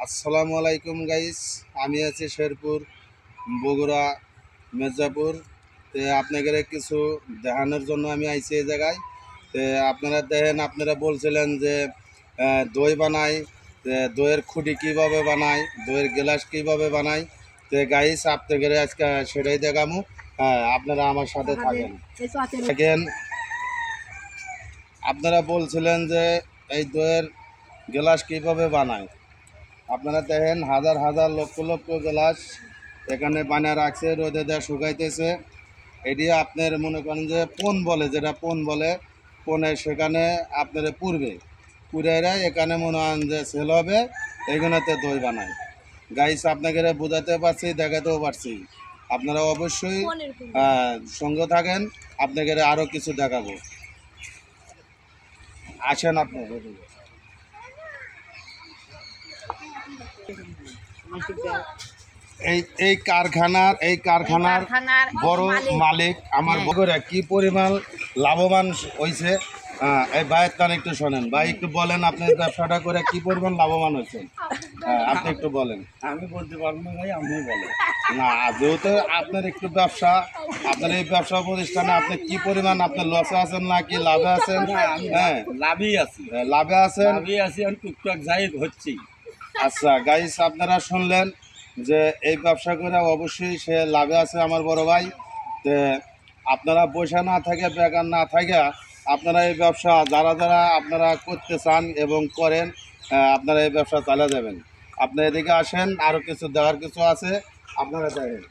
আসসালামু আলাইকুম গাইস, আমি আছি শেরপুর, বগুড়া, মির্জাপুর। তো আপনাদের কিছু দেখানোর জন্য আমি আইছি এই জায়গায়। তো আপনারা দেখেন, আপনারা বলছিলেন যে দই বানাই, দইয়ের খুঁটি কীভাবে বানাই, দইয়ের গ্লাস কীভাবে বানাই। তো গাইস আপনাদের আজকে সেটাই দেখামু। আপনারা আমার সাথে থাকেন। দেখেন, আপনারা বলছিলেন যে এই দইয়ের গ্লাস কীভাবে বানায়। আপনারা দেখেন, হাজার হাজার লক্ষ লক্ষ গ্লাস এখানে বানিয়ে রাখছে, রোদে দেওয়া শুকাইতেছে। এটি আপনার মনে করেন যে পণ বলে, যেটা পণ বলে, পণে সেখানে আপনার পুরেরা এখানে মনে হয় যে সেল হবে, এইগুলোতে দই বানায়। গাইস আপনাকে বোঝাতে পারছি, দেখাতেও পারছি। আপনারা অবশ্যই সঙ্গে থাকেন, আপনাকে আরও কিছু দেখাবো। আসেন আপনার এই কারখানার বড় মালিক আমার বগুড়া কি পরিমাণ লাভবান হয়েছে। এই ভাইয়ের কান একটু শোনেন। ভাই একটু বলেন, আপনার ব্যবসাটা করে কি পরিমাণ লাভবান হয়েছে। আপনি একটু বলেন। আমি বলতে পারবো না ভাই, আপনি বলেন। না, যেহেতু আপনার একটু ব্যবসা, আপনার এই ব্যবসা প্রতিষ্ঠানে আপনি কি পরিমাণ, আপনার লসে আছেন না কি লাভে আছেন? হ্যাঁ, লাভই আছি, লাভে আছেন। লাভই আছি, আমি টুকটাক যাই হচ্ছি। আচ্ছা গাইস, আপনারা শুনলেন যে এই ব্যবসা করে অবশ্যই সে লাভে আছে আমার বড় ভাই। তো আপনারা বসে না থাকে, বেকার না থাকে, আপনারা এই ব্যবসা যারা যারা আপনারা করতে চান এবং করেন, আপনারা এই ব্যবসা চালিয়ে যাবেন। আপনারা এদিকে আসেন, আরও কিছু দেওয়ার কিছু আছে, আপনারা দেখেন।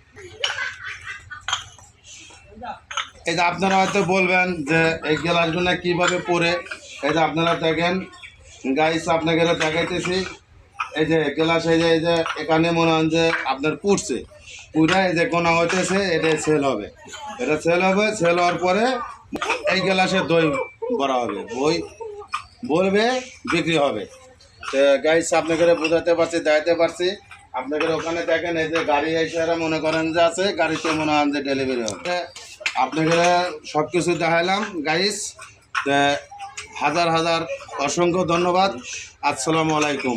এই যে আপনারা হয়তো বলবেন যে এই গ্লাসগুলো কীভাবে পরে, এই যে আপনারা দেখেন গাইস, আপনাকে দেখাইতেছি। এই যে গ্লাস, এই যে এখানে মনে হয় যে আপনার পুড়ছে, পুরা এই যে কোনা হইতেছে, এটা সেল হবে। এটা সেল হবে, সেল হওয়ার পরে এই গ্লাসে দই ভরা হবে, বলবে বিক্রি হবে। তো গাইস আপনাকে বোঝাতে পারছি, দেখাতে পারছি। আপনাদের ওখানে দেখেন, এই যে গাড়ি এসে মনে করেন যে আছে, গাড়িতে মনে হয় যে ডেলিভারি হবে। আপনাকে সব কিছু দেখাইলাম গাইস। হাজার হাজার অসংখ্য ধন্যবাদ। আসসালামু আলাইকুম।